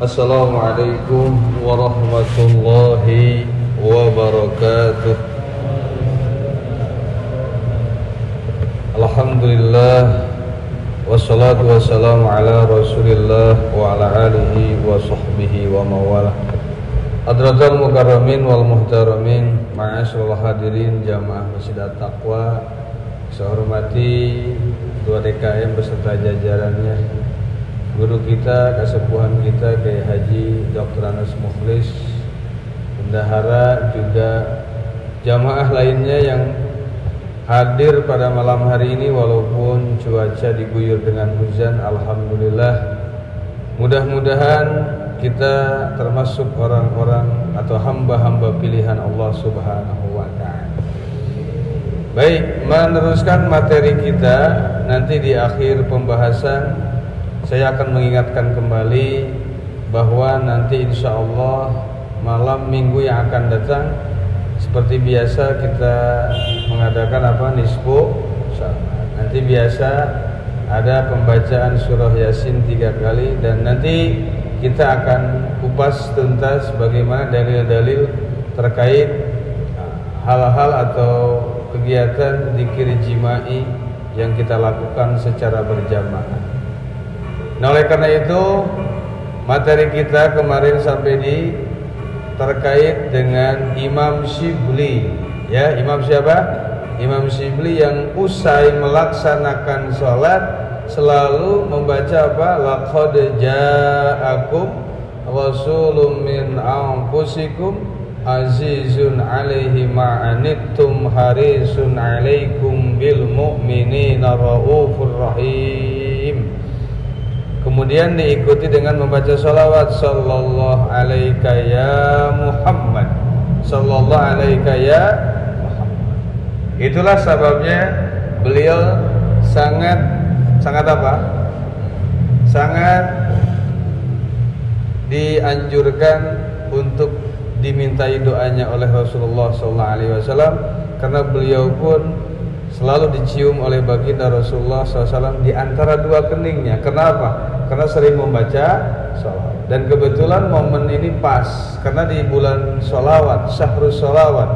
Assalamualaikum warahmatullahi wabarakatuh. Alhamdulillah, wassalatu wassalamu ala rasulillah wa ala alihi wa sahbihi wa mawalah. Hadratul mukarramin wal muhtaramin, ma'asyiral hadirin jamaah Masjid At-Taqwa, saya hormati Ketua DKM beserta jajarannya, guru kita, kasepuhan kita Kiai Haji Dr. Anas Mukhlis, bendahara, juga jamaah lainnya yang hadir pada malam hari ini walaupun cuaca diguyur dengan hujan. Alhamdulillah, mudah-mudahan kita termasuk orang-orang atau hamba-hamba pilihan Allah Subhanahu wa ta'ala. Baik, meneruskan materi kita, nanti di akhir pembahasan saya akan mengingatkan kembali bahwa nanti insya Allah malam minggu yang akan datang seperti biasa kita mengadakan nisfu. Nanti biasa ada pembacaan surah Yasin 3 kali, dan nanti kita akan kupas tuntas bagaimana dalil-dalil terkait hal-hal atau kegiatan zikir jima'i yang kita lakukan secara berjamaah. Nah, oleh karena itu materi kita kemarin sampai di terkait dengan Imam Syibli. Ya, Imam siapa? Imam Syibli yang usai melaksanakan sholat selalu membaca apa? Laqad ja'akum rasulun min anfusikum azizun 'alaihi ma'anittum harisun 'alaikum bil mu'minina raufur rahim. Kemudian diikuti dengan membaca salawat sallallahu alaika ya Muhammad, sallallahu alaika ya Muhammad. Itulah sebabnya beliau sangat apa? Sangat dianjurkan untuk dimintai doanya oleh Rasulullah SAW, karena beliau pun selalu dicium oleh baginda Rasulullah SAW di antara dua keningnya. Kenapa? Karena sering membaca sholawat. Dan kebetulan momen ini pas karena di bulan sholawat, syahrul sholawat,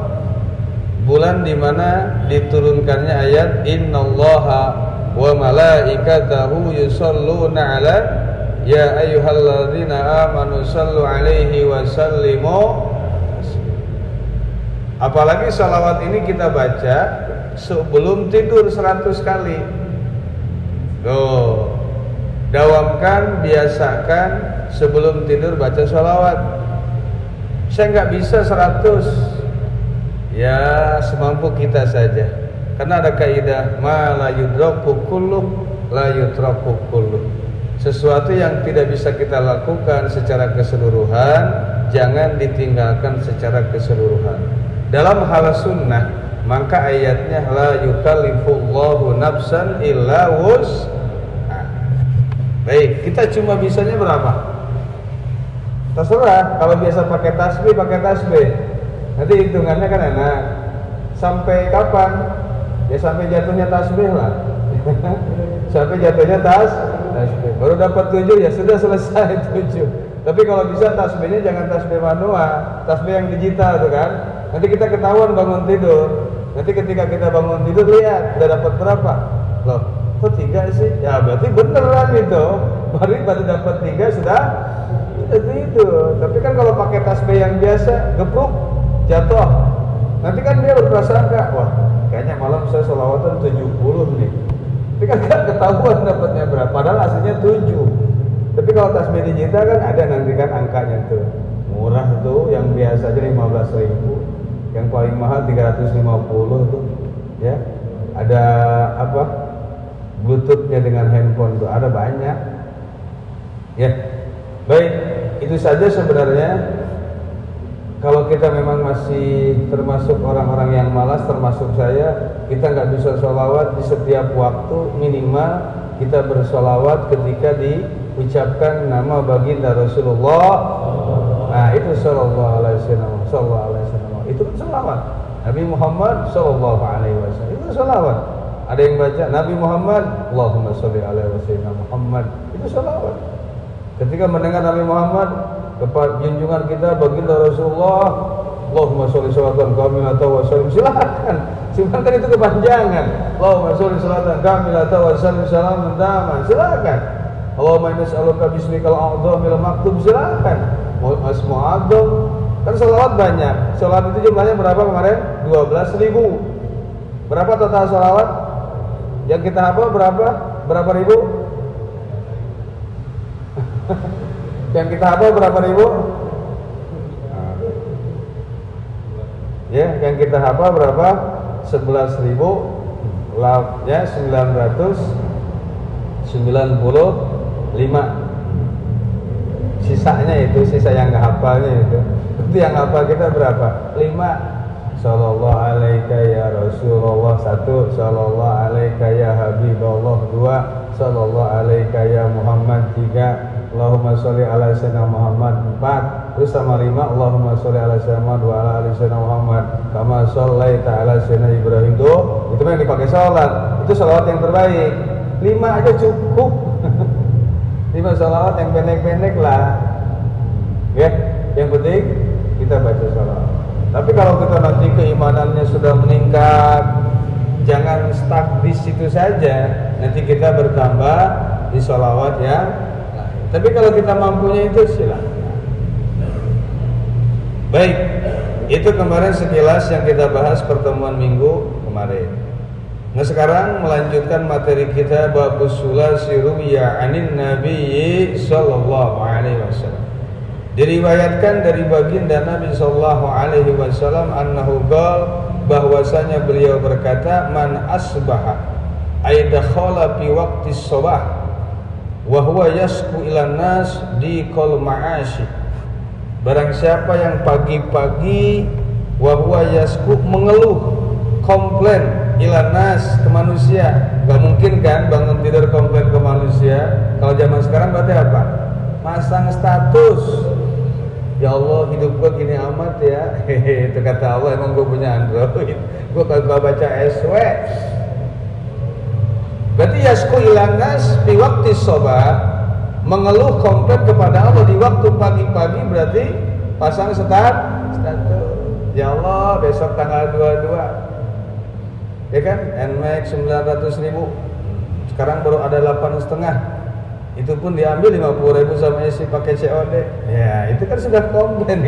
bulan dimana diturunkannya ayat Innallaha wa malaikatahu yusholluna ala ya ayyuhalladzina amanu sallu alaihi wa sallimu. Apalagi salawat ini kita baca sebelum tidur 100 kali. Tuh, dawamkan, biasakan sebelum tidur baca salawat. Saya nggak bisa 100, ya semampu kita saja. Karena ada kaidah ma la yudraku kullu la yutraku kullu. Sesuatu yang tidak bisa kita lakukan secara keseluruhan jangan ditinggalkan secara keseluruhan. Dalam hal sunnah, maka ayatnya la yukallifullahu nafsan illa wus'aha. Baik, kita cuma bisanya berapa? Terserah. Kalau biasa pakai tasbih. Nanti hitungannya kan enak. Sampai kapan? Ya sampai jatuhnya tasbih lah. Sampai jatuhnya tasbih. Baru dapat 7, ya sudah selesai 7. Tapi kalau bisa tasbihnya jangan tasbih manual, tasbih yang digital tuh kan. Nanti kita ketahuan bangun tidur. Nanti ketika kita bangun tidur lihat udah dapat berapa. Loh, kok 3 sih? Ya berarti beneran itu. Baru dapat 3 sudah tidur. Tapi kan kalau pakai tasbih yang biasa, gepruk, jatuh. Nanti kan dia berprasangka, wah kayaknya malam saya sholawatan 70 nih. Tapi kan gak ketahuan dapatnya berapa, padahal aslinya 7. Tapi kalau tasbih digital kan ada nanti kan angkanya tuh. Murah tuh, yang biasanya 15.000, yang paling mahal 350 tuh. Ya, ada apa? Bluetoothnya dengan handphone tuh, ada banyak. Ya, baik, itu saja sebenarnya. Kalau kita memang masih termasuk orang-orang yang malas, termasuk saya, kita nggak bisa sholawat di setiap waktu, minimal kita bersolawat ketika diucapkan nama baginda Rasulullah. Nah itu sallallahu alaihi wasallam, itu kan sholawat. Nabi Muhammad sallallahu alaihi wasallam itu sholawat. Ada yang baca Nabi Muhammad, Allahumma sholli alaihi wasallam Muhammad, itu sholawat. Ketika mendengar Nabi Muhammad, kepada junjungan kita baginda Rasulullah, Allahumma sholli sholatan kamilatan wa sallim, silakan. Silakan itu kepanjangan. Allahumma sholli sholatan kamilatan wa sallim salaman taman, silakan. Allahumma inna nas'aluka bismikal a'dhamil maktub, silakan. Asma a'dham, kan salawat banyak. Salawat itu jumlahnya berapa kemarin? 12.000. Berapa total salawat? Yang kita hafal berapa? Berapa ribu? Yang kita hafal berapa ribu? Ya, yang kita hafal berapa? 11.000 ya, 995. Sisanya itu, sisa yang nggak hafalnya itu yang hafal kita berapa? 5. Sallallahu alaika ya Rasulullah 1, sallallahu alaika ya Habibullah 2, sallallahu alaika ya Muhammad 3, Allahumma sholli ala sayyidina Muhammad 4, terus sama 5, Allahumma sholli ala sayyidina Muhammad wa ala ali sayyidina Muhammad kama shollaita ala sayyidina Ibrahim. Itu yang dipakai sholat, itu sholawat yang terbaik. 5 aja cukup. 5 sholawat yang pendek-pendek lah ya, yang penting kita baca sholawat. Tapi kalau kita nanti keimanannya sudah meningkat, jangan stuck di situ saja, nanti kita bertambah di sholawat yang lain. Tapi kalau kita mampunya itu silakan. Baik, itu kemarin sekilas yang kita bahas pertemuan minggu kemarin. Nah sekarang melanjutkan materi kita babus sulasi ruwiya anin nabiyyi sallallahu alaihi wasallam. Diriwayatkan dari baginda Nabi sallallahu alaihi wasallam annahu qala, bahwasanya beliau berkata, man asbaha ay dakhala fi waqti shabah wa huwa yasku ilan nas di qol ma'ashi. Barang siapa yang pagi-pagi wa huwa yasku, mengeluh, komplain ilan nas, ke manusia. Gak mungkin kan bangun tidur komplain ke manusia. Kalau zaman sekarang berarti apa? Masang status, ya Allah hidup gue gini amat ya. Itu kata Allah, emang gue punya Android, gue kagak baca SW. Berarti yasku ilan nas di waktu sobat, mengeluh komplain kepada Allah di waktu pagi-pagi, berarti pasang status, ya Allah besok tanggal 22 ya kan, NMAX 900.000, sekarang baru ada 8,5, itu pun diambil 50.000 sama isi pakai COD. Ya itu kan sudah komplain,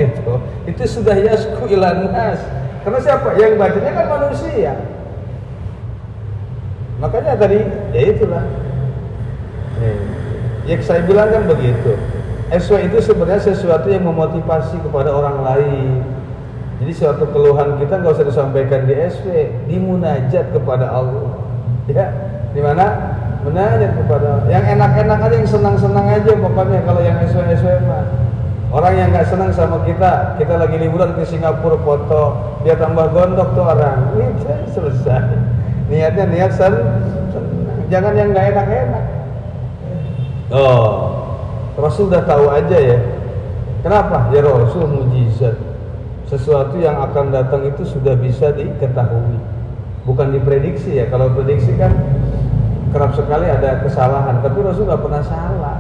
itu sudah yasku ilan nas. Karena siapa? Yang bacanya kan manusia. Makanya tadi ya itulah ya saya bilang kan begitu. SW itu sebenarnya sesuatu yang memotivasi kepada orang lain. Jadi suatu keluhan kita nggak usah disampaikan di SW, di munajat kepada Allah. Ya, di mana? Munajat kepada Allah. Yang enak-enak aja, yang senang-senang aja pokoknya. Kalau yang SW mah, orang yang nggak senang sama kita lagi liburan ke Singapura foto, dia tambah gondok tuh orang. Itu selesai. Niatnya niat senang, jangan yang nggak enak-enak. Oh, Rasul udah tahu aja ya. Kenapa? Ya Rasul mujizat. Sesuatu yang akan datang itu sudah bisa diketahui, bukan diprediksi ya. Kalau prediksi kan kerap sekali ada kesalahan, tapi Rasul nggak pernah salah.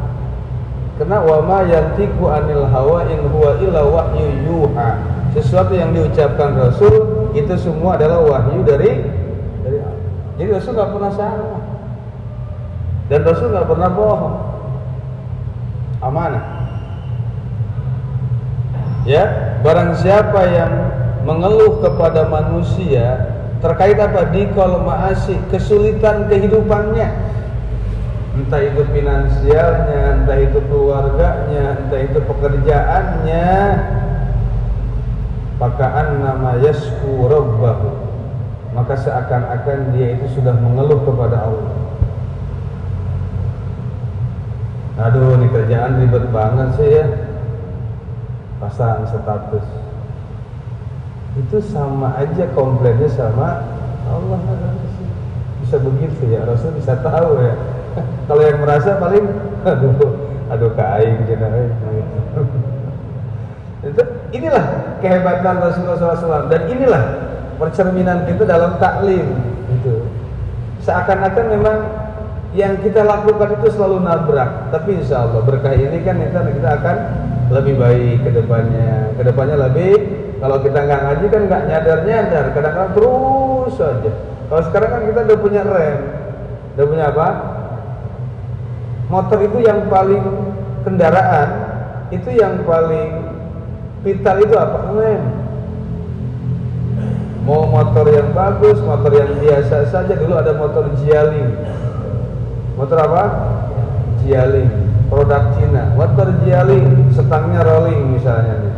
Karena wama yantiqu anil hawa in huwa illa wahyu yuha. Sesuatu yang diucapkan Rasul itu semua adalah wahyu dari Allah. Jadi Rasul nggak pernah salah, dan Rasul nggak pernah bohong. Amanah. Ya, barang siapa yang mengeluh kepada manusia terkait apa? Dikol ma'asi, kesulitan kehidupannya, entah itu finansialnya, entah itu keluarganya, entah itu pekerjaannya, paka'an nama yasku rabbahu, maka seakan-akan dia itu sudah mengeluh kepada Allah. Aduh, ini kerjaan ribet banget sih ya, pasang status. Itu sama aja komplainnya sama Allah. Bisa begitu ya, Rasul bisa tahu ya. Kalau yang merasa paling aduh kain gitu. Inilah kehebatan Rasulullah SAW, dan inilah percerminan kita dalam taklim. Itu seakan-akan memang yang kita lakukan itu selalu nabrak, tapi insya Allah berkah ini kan kita akan lebih baik ke depannya lebih. Kalau kita nggak ngaji kan nggak nyadar, kadang-kadang terus saja. Kalau sekarang kan kita udah punya rem, udah punya apa? Motor itu yang paling, kendaraan itu yang paling vital itu apa? Rem. Mau motor yang bagus, motor yang biasa saja, dulu ada motor Jialing. Motor apa? Jialing, produk Cina. Motor Jialing, setangnya rolling misalnya nih,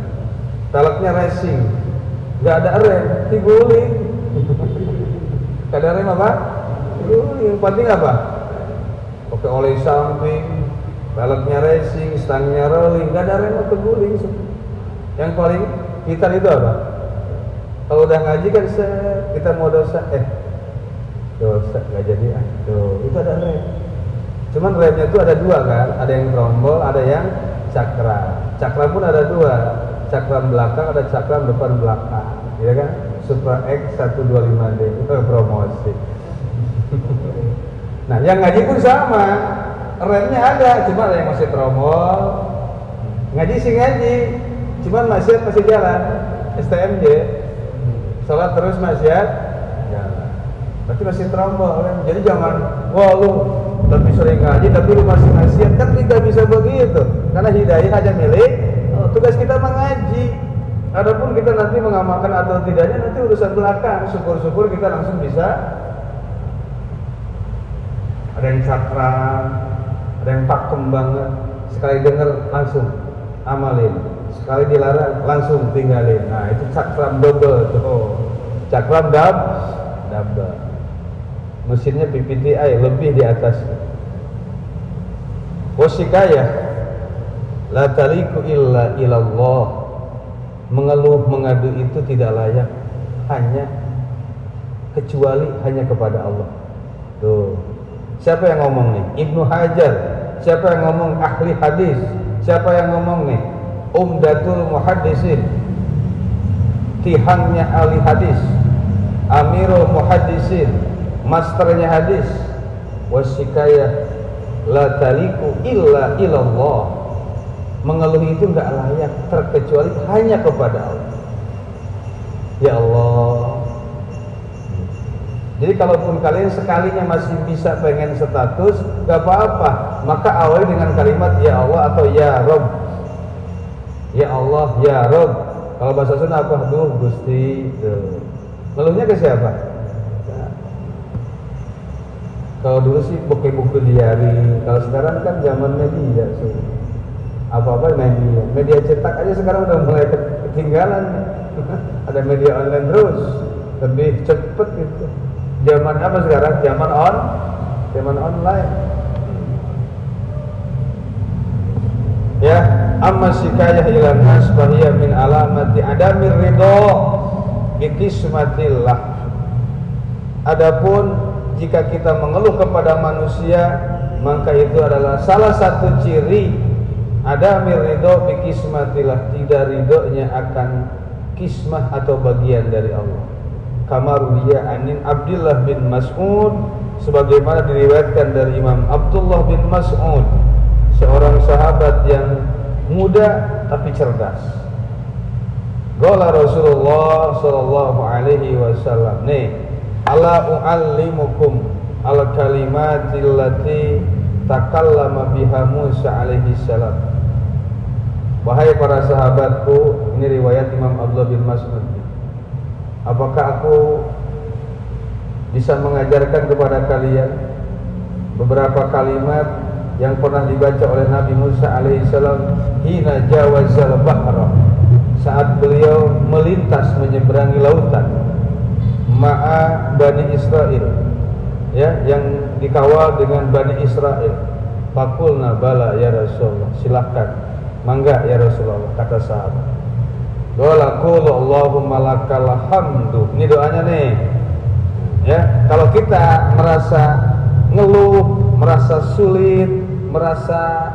peleknya racing, nggak ada rem, diguling. Nggak ada rem apa? Diguling. Yang penting apa? Pakai oleh samping, peleknya racing, stangnya rolling, nggak ada rem atau guling. Yang paling vital itu apa? Kalau udah ngaji kan kita mau dosa nggak jadi tuh, itu ada rem. Cuman remnya itu ada dua kan, ada yang trombol, ada yang cakram. Cakram pun ada dua, cakram belakang, ada cakram depan belakang, ya kan? Supra X 125D itu promosi. Nah, yang ngaji pun sama, remnya ada, cuma ada yang masih trombol. Ngaji sih ngaji, cuman masih jalan, STMJ. Sholat terus maksiat jalan, berarti masih trombol rem. Jadi jangan, wah lu lebih sering ngaji tapi lu masih maksiat, kan tidak bisa begitu, karena hidayah hanya milik tugas kita mengaji. Adapun kita nanti mengamalkan atau tidaknya nanti urusan belakang. Syukur-syukur kita langsung bisa. Ada yang cakram, ada yang pakem banget, sekali dengar langsung amalin, sekali dilarang langsung tinggalin. Nah itu cakram double tuh, cakram double. Mesinnya PPTi lebih di atas. Wasikayah la taliku illa ilallah, mengeluh mengadu itu tidak layak kecuali hanya kepada Allah. Tuh, siapa yang ngomong nih? Ibnu Hajar. Siapa yang ngomong? Ahli hadis. Siapa yang ngomong nih? Umdatul Muhaddisin, tihangnya ahli hadis, Amirul Muhaddisin, masternya hadis. Wasikayah la taliku illa ilallah, mengeluh itu enggak layak terkecuali hanya kepada Allah. Ya Allah. Jadi kalaupun kalian sekalinya masih bisa pengen status, gak apa-apa, maka awali dengan kalimat ya Allah atau ya Rob. Ya Allah, ya Rob. Kalau bahasa Sunda apa? Duh Gusti. Ngeluhnya ke siapa? Nah. Kalau dulu sih buku-buku diari, kalau sekarang kan zaman media, apa-apa media cetak aja sekarang udah mulai ketinggalan. Ada media online terus, lebih cepet gitu. Zaman apa sekarang? Zaman online. Ya, amma sikayah ila nas fahiya min alamati adamir ridho bi qismatillah. Adapun jika kita mengeluh kepada manusia, maka itu adalah salah satu ciri adamir ridho bi qismatillah, tidak ridhonya akan kismah atau bagian dari Allah. Kamar dia anin Abdullah bin Mas'ud, sebagaimana diriwayatkan dari Imam Abdullah bin Mas'ud, seorang sahabat yang muda tapi cerdas. Qala Rasulullah sallallahu alaihi wasallam, nih, ala uallimukum al kalimatil lati takallama biha Musa alaihi salam. Wahai para sahabatku, ini riwayat Imam Abdullah bin Mas'ud, apakah aku bisa mengajarkan kepada kalian beberapa kalimat yang pernah dibaca oleh Nabi Musa alaihissalam hina jawazal bahra, saat beliau melintas menyeberangi lautan, ma'a Bani Israel, ya, yang dikawal dengan Bani Israel. Fakulna bala ya Rasulullah, silahkan, mangga ya Rasulullah, kata sahabat. Qala qul Allahumma lakal hamdu. Ini doanya nih. Ya, kalau kita merasa ngeluh, merasa sulit, merasa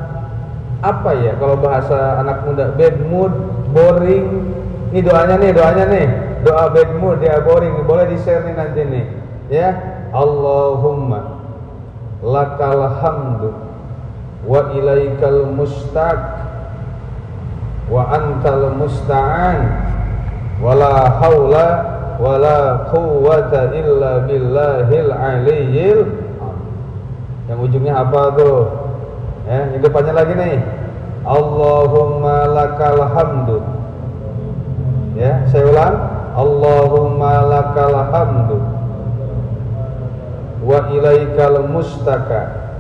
apa ya, kalau bahasa anak muda bad mood, boring, ini doanya nih, doa bad mood, dia boring, boleh di share nih nanti nih, ya. Allahumma lakal hamdu wa ilaikal mustaq wa antal musta'an wala haula wala quwwata illa billahil aliyyil. Yang ujungnya apa tuh? Ya, yang depannya lagi nih. Allahumma lakal hamdu. Ya, saya ulang. Allahumma lakal hamdu wa ilaikal mustaka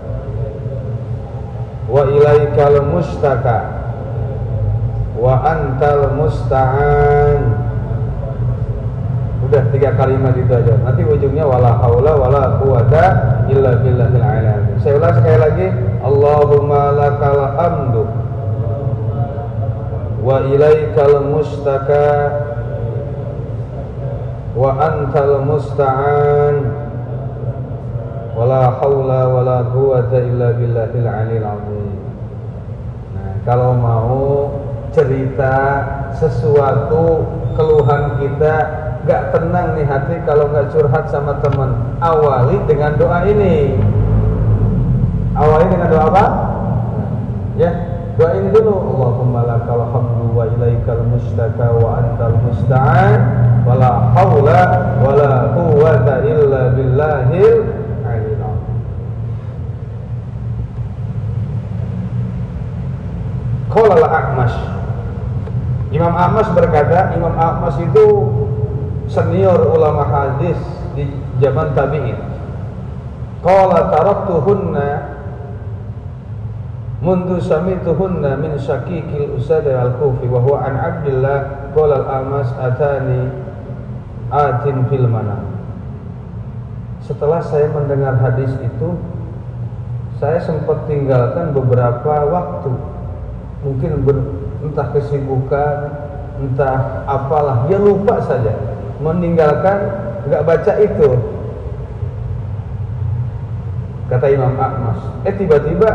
wa ilaikal mustaka wa antal musta'an. Udah 3 kalimat itu aja. Nanti ujungnya wala haula wala quwata illa billahil aliyyil. Saya ulang sekali lagi. Allahumma lakal hamdu wa ilaikal mustaka wa antal musta'an wala haula wala quwata illa billahil aliyil azim. Nah, kalau mau cerita sesuatu keluhan kita gak tenang nih hati kalau gak curhat sama teman, awali dengan doa ini. Awali dengan doa apa? Ya, doa ini dulu. Allahumma lakal hamdu wa ilaikal mustaka wa antal musta'an wala haula wala quwwata illa billahil aliyil azim. Qala al-A'mash. Imam A'mash berkata, Imam A'mash itu senior ulama hadis di zaman tabi'in. Qala taraktuhunna mundu samituhunna min syakikil usada al-kufi wa huwa an Abdillah qala al-A'mash atani atin fil manam. Setelah saya mendengar hadis itu, saya sempat tinggalkan beberapa waktu, mungkin entah kesibukan, entah apalah, dia lupa saja, meninggalkan, nggak baca itu. Kata Imam A'mash, tiba-tiba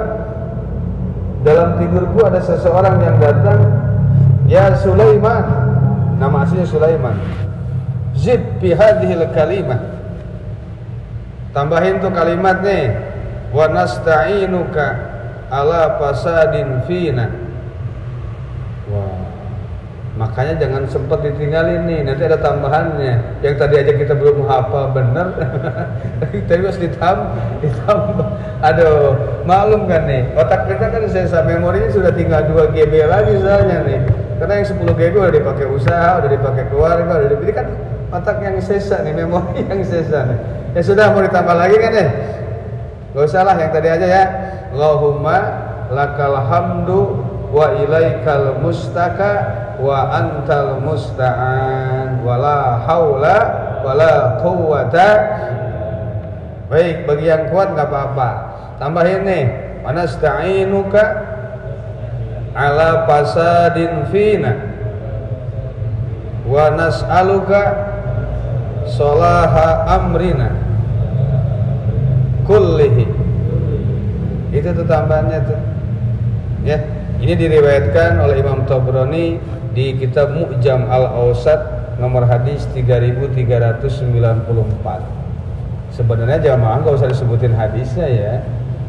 dalam tidurku ada seseorang yang datang, ya Sulaiman, nama aslinya Sulaiman, zid fi hadhil kalimah, tambahin tuh kalimat nih, wa nasta'inuka ala fasadin fina. Wah, makanya jangan sempat ditinggalin nih, nanti ada tambahannya. Yang tadi aja kita belum hafal bener, tapi harus ditambah. Aduh, maklum kan nih, otak kita kan sisa memorinya sudah tinggal 2 GB lagi soalnya nih. Karena yang 10 GB udah dipakai usaha, udah dipakai keluarga, udah dipakai kan otak yang sisa nih, memori yang sisa nih. Ya sudah, mau ditambah lagi kan ya? Gak usah lah, yang tadi aja ya. Allahumma lakal hamdu wa ilaikal mustaka wa antal musta'an wala haula wala quwwata. Baik, bagi yang kuat nggak apa-apa, tambahin nih, wa nasta'inuka ala fasadin fina wa nas'aluka salaha amrina kullihi. Itu tuh tambahannya tuh ya. Ini diriwayatkan oleh Imam Tabrani di kitab Mu'jam al-Awsat nomor hadis 3394. Sebenarnya jamaah nggak usah disebutin hadisnya ya,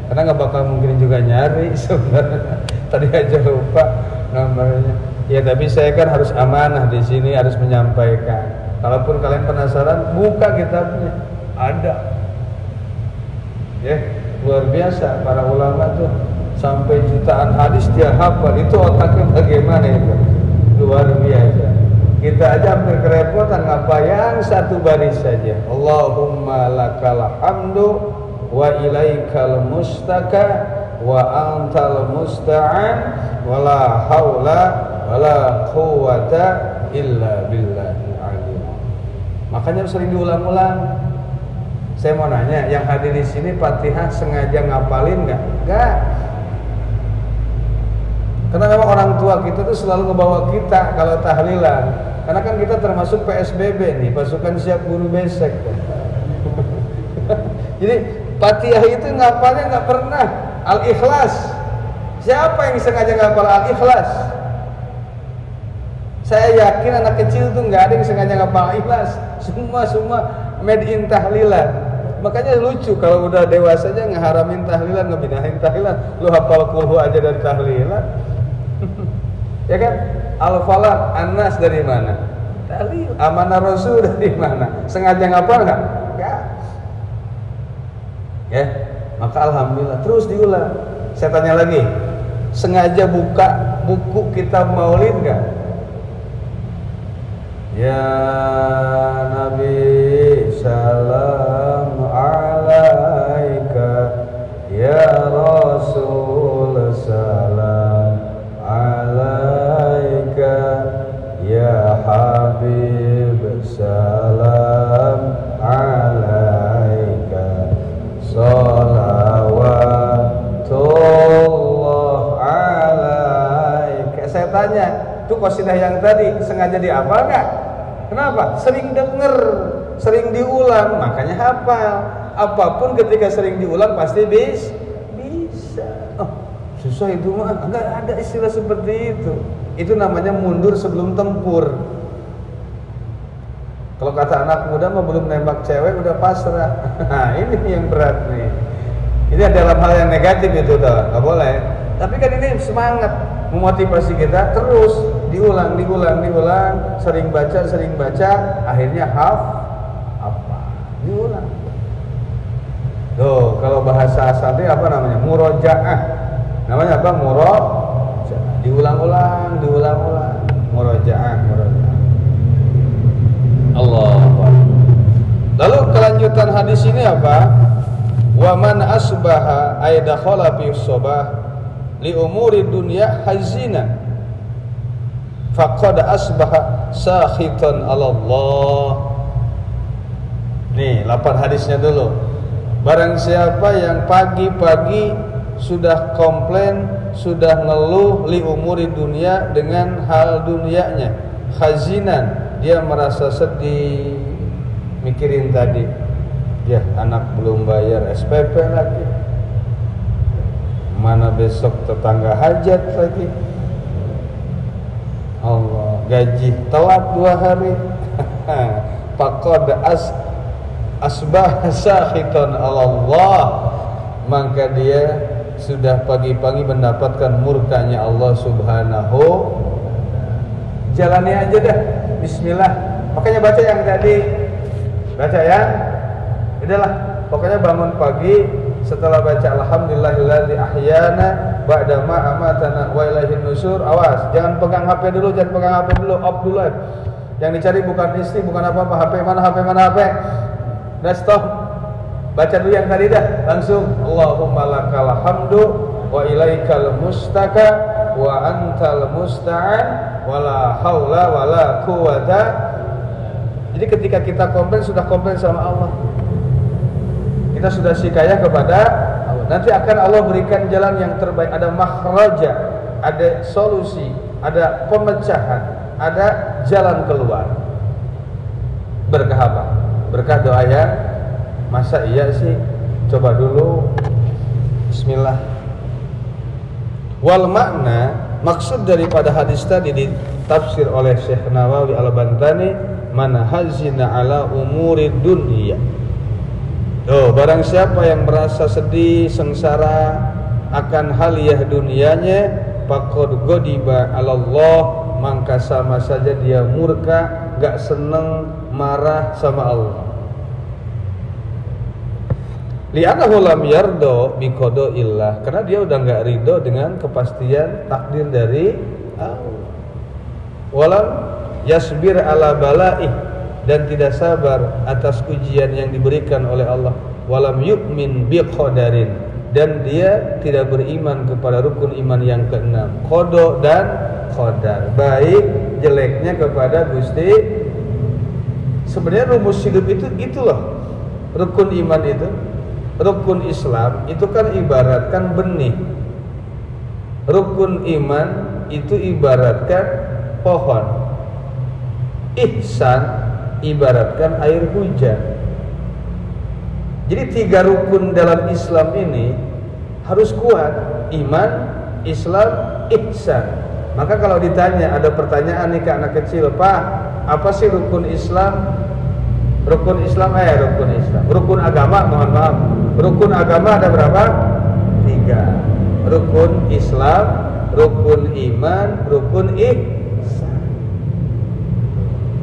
karena nggak bakal mungkin juga nyari sebenarnya. Tadi aja lupa nomornya. Ya tapi saya kan harus amanah di sini, harus menyampaikan. Kalaupun kalian penasaran, buka kitabnya, ada. Ya, luar biasa para ulama tuh. Sampai jutaan hadis dia hafal. Itu otaknya bagaimana itu? Luar biasa. Kita aja hampir kerepotan ngapayang satu baris saja. Allahumma lakal hamdu wa ilaikal mustaka wa antal musta'an wala haula wala quwwata illa billahil aliyyil. Makanya sering diulang-ulang. Saya mau nanya, yang hadir di sini Fatihah sengaja ngapalin nggak? Nggak. Karena memang orang tua kita tuh selalu ngebawa kita kalau tahlilan. Karena kan kita termasuk PSBB nih, pasukan siap guru besek. Jadi Fatihah itu ngapalnya nggak pernah. Al-Ikhlas. Siapa yang sengaja ngapal Al-Ikhlas? Saya yakin anak kecil tuh nggak ada yang sengaja ngapal Al-Ikhlas. Semua made in tahlilan. Makanya lucu kalau udah dewasanya ngeharamin tahlilan, ngebinahin tahlilan. Lu hafal kulhu aja dari tahlilan. Ya kan? Al-Falaq, An-Nas dari mana? Tahlil. Amanah Rasul dari mana? Sengaja ngapal enggak? Enggak. Ya, maka alhamdulillah terus diulang. Saya tanya lagi, sengaja buka buku kitab Maulid enggak? Ya Nabi salam alaika, ya Rasul salam alaika, ya Habib salam alaika, salawatullah alaika. Saya tanya, itu qasidah yang tadi sengaja dihafal nggak? Kenapa? Sering denger, sering diulang, makanya hafal. Apapun ketika sering diulang pasti bisa. Oh, susah itu mah, enggak ada istilah seperti itu. Itu namanya mundur sebelum tempur. Kalau kata anak muda mah belum nembak cewek udah pasrah. Nah, ini yang berat nih. Ini dalam hal yang negatif itu tuh, nggak boleh. Tapi kan ini semangat memotivasi kita terus diulang, sering baca, akhirnya apa? Diulang. Tuh, kalau bahasa santri apa namanya? Murojaah. Namanya apa? Murojaah. Diulang-ulang. Murojaah. Allah. Lalu kelanjutan hadis ini apa? Wa man asbaha ay dakhala fi sabah li umuri dunya hazina faqad asbaha sakhitan 'ala Allah. Nih, 8 hadisnya dulu. Barang siapa yang pagi-pagi sudah komplain, sudah ngeluh li umuri dunia dengan hal dunianya, khazinan, dia merasa sedih, mikirin tadi, ya anak belum bayar SPP lagi, mana besok tetangga hajat lagi, Allah, gaji telat 2 hari. Faqad asbah sakhitan 'ala Allah, maka dia sudah pagi-pagi mendapatkan murkanya Allah Subhanahu. Jalani aja dah, bismillah. Makanya baca yang tadi, baca ya. Udahlah, pokoknya bangun pagi setelah baca alhamdulillahilladzi ahyana ba'da ma amatana wa ilaihin nusur. Awas, jangan pegang HP dulu, off dulu. Yang dicari bukan istri, bukan apa-apa, HP mana. Udah stop. Baca dulu yang tadi dah, langsung Allahumma lakal hamdu wa ilaikal mustaka wa antal musta'an wala haula wala quwata. Jadi ketika kita komplain, sudah komplain sama Allah, kita sudah sikayah kepada Allah, nanti akan Allah berikan jalan yang terbaik. Ada makhraja, ada solusi, ada pemecahan, ada jalan keluar. Berkah apa? Berkah doa yang masa iya sih? Coba dulu. Bismillah. Wal makna, maksud daripada hadis tadi ditafsir oleh Syekh Nawawi Al-Bantani, man hazina ala umuri dunya. Tuh, barang siapa yang merasa sedih, sengsara akan haliyah dunianya, faqad ghadiba 'ala Allah, maka sama saja dia murka, gak seneng, marah sama Allah. Li'annahu lam yardo biqada'illah, karena dia udah gak ridho dengan kepastian takdir dari Allah. Walam yasbir ala bala'ih, dan tidak sabar atas ujian yang diberikan oleh Allah. Walam yu'min biqadarin, dan dia tidak beriman kepada rukun iman yang ke-6, qada dan qadar, baik jeleknya kepada Gusti. Sebenarnya rumus hidup itu loh. Rukun iman itu, rukun Islam itu kan ibaratkan benih. Rukun iman itu ibaratkan pohon. Ihsan ibaratkan air hujan. Jadi 3 rukun dalam Islam ini harus kuat: iman, Islam, ihsan. Maka kalau ditanya, ada pertanyaan nih ke anak kecil, Pak, apa sih rukun Islam? Rukun Islam. Rukun agama, mohon maaf. Rukun agama ada berapa? 3. Rukun Islam, rukun iman, rukun ihsan.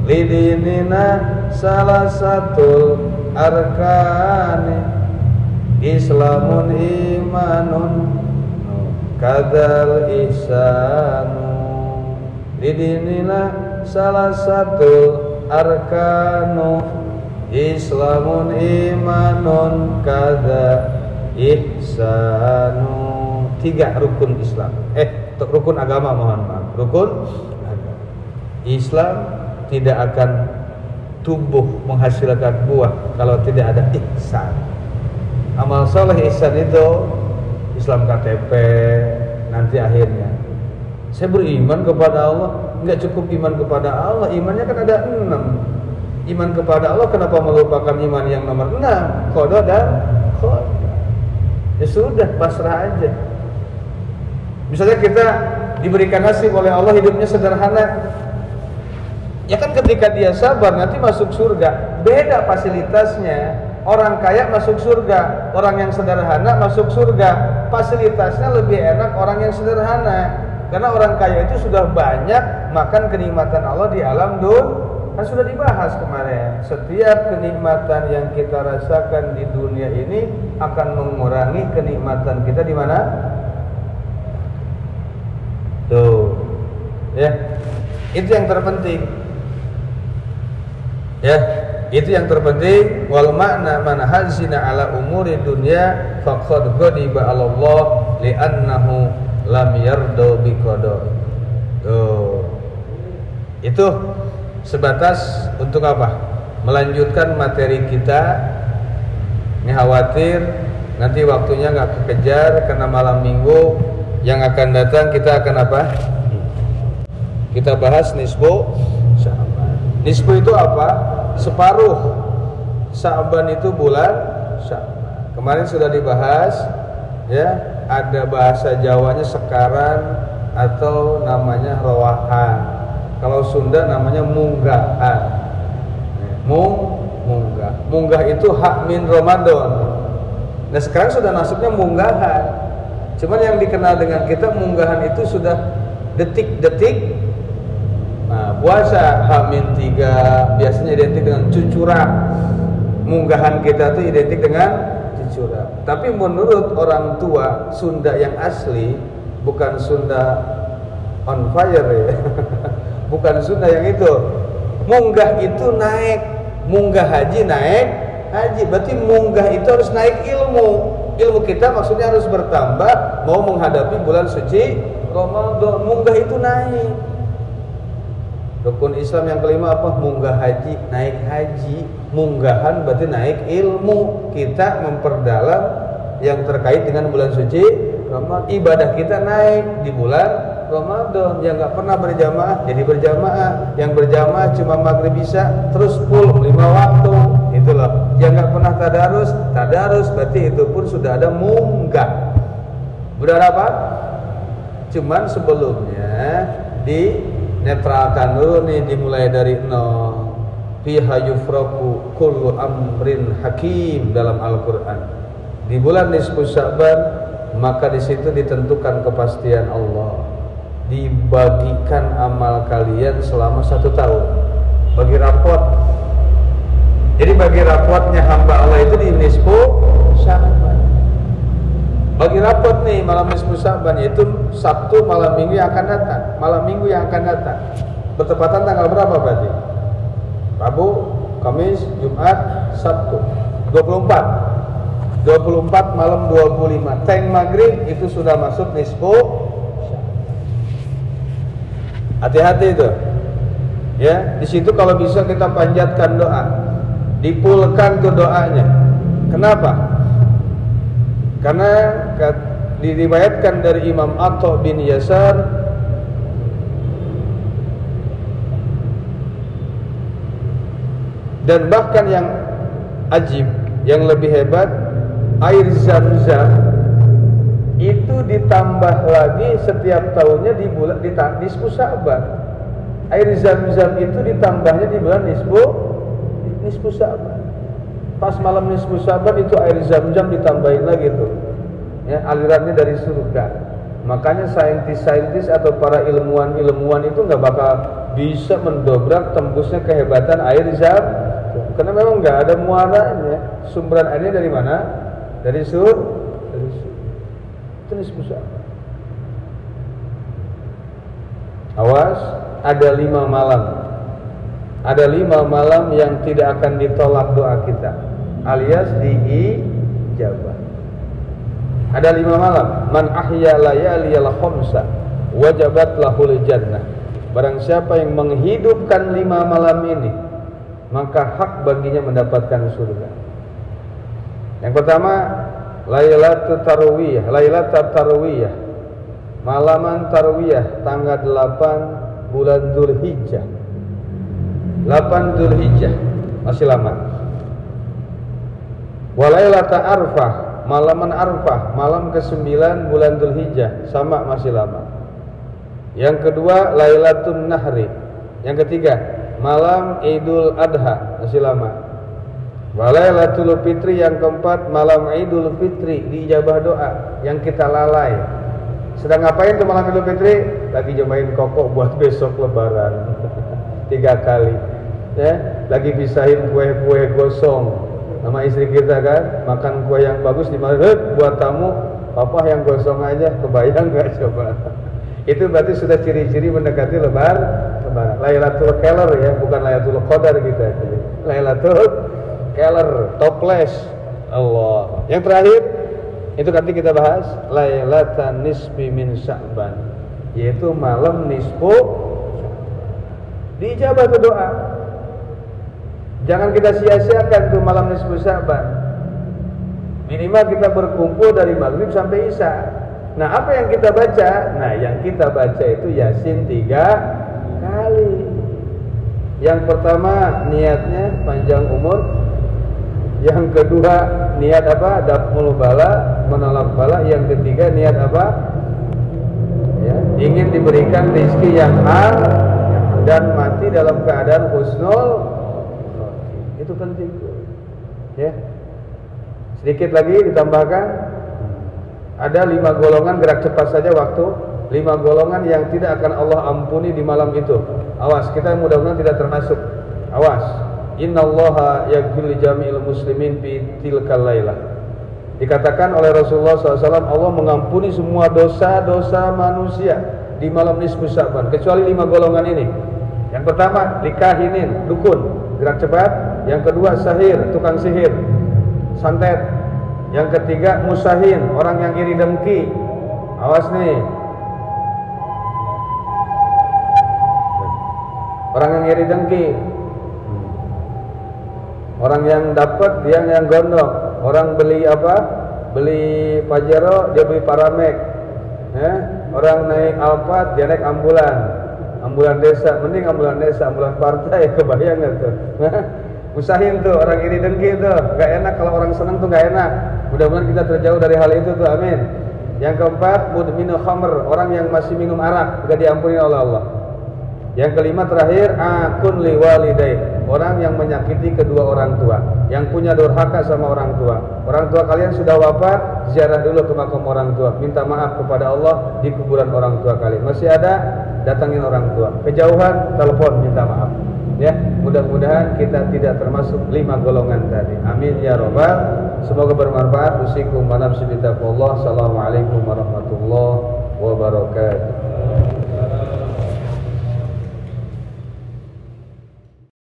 Lidinina salah satu arkani Islamun imanun kadal ihsanu. Lidinina salah satu arkanu Islamun imanun kada ihsanu. 3 rukun Islam. Rukun agama, mohon maaf. Rukun agama. Islam tidak akan tumbuh menghasilkan buah kalau tidak ada ihsan. Amal soleh ihsan itu Islam KTP nanti akhirnya. Saya beriman kepada Allah, enggak cukup iman kepada Allah, imannya kan ada 6. Iman kepada Allah, kenapa melupakan iman yang nomor 6? Qada dan qadar. Ya sudah, pasrah aja. Misalnya kita diberikan nasib oleh Allah hidupnya sederhana, ya kan ketika dia sabar nanti masuk surga. Beda fasilitasnya. Orang kaya masuk surga, orang yang sederhana masuk surga. Fasilitasnya lebih enak orang yang sederhana. Karena orang kaya itu sudah banyak makan kenikmatan Allah di alam dunia. Kan sudah dibahas kemarin. Setiap kenikmatan yang kita rasakan di dunia ini akan mengurangi kenikmatan kita di mana? Tuh. Ya. Itu yang terpenting. Ya, itu yang terpenting. Wal makna man hazina ala umuri dunya faqad ghadiba 'ala Allah li'annahu lam yardo biqada'i. Tuh. Itu sebatas untuk apa? Melanjutkan materi kita. Ini khawatir nanti waktunya nggak kekejar karena malam minggu yang akan datang kita akan apa? Kita bahas nisbu Sya'ban. Nisbu itu apa? Separuh. Sya'ban itu bulan Sya'ban. Kemarin sudah dibahas, ya. Ada bahasa Jawanya sekaran atau namanya rawahan. Kalau Sunda namanya munggahan. Munggah. Munggah itu hak min Ramadan. Nah sekarang sudah masuknya munggahan. Cuman yang dikenal dengan kita munggahan itu sudah detik-detik. Nah, puasa H-3 biasanya identik dengan cucurak. Munggahan kita itu identik dengan cucurak. Tapi menurut orang tua Sunda yang asli, bukan Sunda on fire ya. Bukan Sunda yang itu. Munggah itu naik, munggah haji naik haji. Berarti munggah itu harus naik ilmu. Ilmu kita maksudnya harus bertambah mau menghadapi bulan suci Ramadan. Munggah itu naik. Rukun Islam yang kelima apa? Munggah haji, naik haji. Munggahan berarti naik ilmu. Kita memperdalam yang terkait dengan bulan suci Ramadan. Ibadah kita naik di bulan Ramadan. Yang nggak pernah berjamaah jadi berjamaah. Yang berjamaah cuma maghrib isya terus full 5 waktu. Itulah. Yang nggak pernah tadarus berarti itu pun sudah ada munggah. Udah apa? Cuman sebelumnya netralkan dulu nih, dimulai dari nol. Fiha yufraku kullu amrin hakim dalam Al-Quran. Di bulan nisfu Sya'ban maka di situ ditentukan kepastian Allah. Dibagikan amal kalian selama 1 tahun. Bagi raport. Jadi bagi raportnya hamba Allah itu di nisfu Sya'ban. Bagi raport nih malam nisfu Sya'ban yaitu Sabtu malam minggu yang akan datang. Malam minggu yang akan datang. Bertepatan tanggal berapa berarti? Rabu, Kamis, Jumat, Sabtu. 24 malam 25. Teng maghrib itu sudah masuk nisfu Sya'ban. Hati-hati itu. Ya, di situ kalau bisa kita panjatkan doa. Dipulkan tuh doanya. Kenapa? Karena diriwayatkan dari Imam Atha bin Yasar dan bahkan yang ajib, yang lebih hebat, air Zam-Zam itu ditambah lagi setiap tahunnya di bulan nisfu Sya'ban. Air Zam-Zam itu ditambahnya di bulan nisfu. nisfu Sya'ban. Pas malam nisfu Sya'ban itu air Zam-Zam ditambahin lagi tuh. Ya, alirannya dari surga. Makanya saintis-saintis atau para ilmuwan-ilmuwan itu nggak bakal bisa mendobrak tembusnya kehebatan air Zam-Zam. Karena memang nggak ada muaranya. Sumberan airnya dari mana? Dari surga. Itu nisfu Sya'ban. Awas, ada 5 malam. Ada 5 malam yang tidak akan ditolak doa kita, alias diijabah. Ada 5 malam. Man ahya layaliyal khamsa wajabat lahul jannah. Barang siapa yang menghidupkan 5 malam ini, maka hak baginya mendapatkan surga. Yang pertama, Lailatul Tarwiyah, Lailatul Tarwiyah. Malaman Tarwiyah tanggal 8 bulan Dzulhijjah. 8 Dzulhijjah, masih lama. Wa Lailatul Arfah, malaman Arfah, malam ke-9 bulan Dzulhijjah, sama masih lama. Yang kedua Lailatul Nahri. Yang ketiga malam Idul Adha, masih lama. Wa Lailatul Fitri, yang keempat malam Idul Fitri, diijabah doa yang kita lalai. Sedang ngapain tuh malam Idul Fitri? Lagi nyobain kokok buat besok lebaran. 3 kali. Ya, lagi pisahin kue-kue gosong sama istri kita kan, makan kue yang bagus dimakan buat tamu, papa yang gosong aja, kebayang nggak coba? Itu berarti sudah ciri-ciri mendekati lebaran. Lailatul Qadar ya, bukan Lailatul Qadar gitu aja. Lailatul Qadar, toples. Allah. Yang terakhir itu nanti kita bahas Lailatan Nisfi min Sya'ban, yaitu malam nisfu diijabah tuh doa. Jangan kita sia-siakan tuh malam nisfu Sya'ban. Minimal kita berkumpul dari maghrib sampai isya. Nah, apa yang kita baca? Nah, yang kita baca itu Yasin 3 kali. Yang pertama niatnya panjang umur. Yang kedua niat apa? Daf'ul bala, menolak bala. Yang ketiga niat apa? Ya, ingin diberikan rezeki yang hal dan mati dalam keadaan husnul. Itu penting. Ya. Sedikit lagi ditambahkan, ada 5 golongan, gerak cepat saja waktu. 5 golongan yang tidak akan Allah ampuni di malam itu. Awas, kita mudah-mudahan tidak termasuk. Awas. Innallaha yaghfiru jami'il muslimin fi tilkal lailah. Dikatakan oleh Rasulullah SAW, Allah mengampuni semua dosa-dosa manusia di malam nisfu Sya'ban, kecuali 5 golongan ini. Yang pertama, likahinin, dukun, gerak cepat. Yang kedua, sahir, tukang sihir, santet. Yang ketiga, musahin, orang yang iri dengki. Awas nih, orang yang iri dengki, orang yang dapat dia yang gondok. Orang beli apa? Beli Pajero, dia beli Paramek. Orang naik Alphard, dia naik ambulan. Ambulan desa, mending ambulan desa, ambulan partai, kebayang gak tuh? Usahin tuh, orang iri dengki tuh, gak enak kalau orang seneng tuh gak enak. Mudah-mudahan kita terjauh dari hal itu tuh, amin. Yang keempat, mudminu khamr, orang yang masih minum arak, gak diampuni oleh Allah. Yang kelima terakhir, akun liwalidai, orang yang menyakiti kedua orang tua, yang punya durhaka sama orang tua. Orang tua kalian sudah wafat, ziarah dulu ke makam orang tua, minta maaf kepada Allah di kuburan orang tua kalian. Masih ada, datangin orang tua. Kejauhan, telepon minta maaf. Ya, mudah-mudahan kita tidak termasuk 5 golongan tadi. Amin ya robbal. Semoga bermanfaat. Usikum wa nafsi bitaqwallah. Assalamualaikum warahmatullahi wabarakatuh.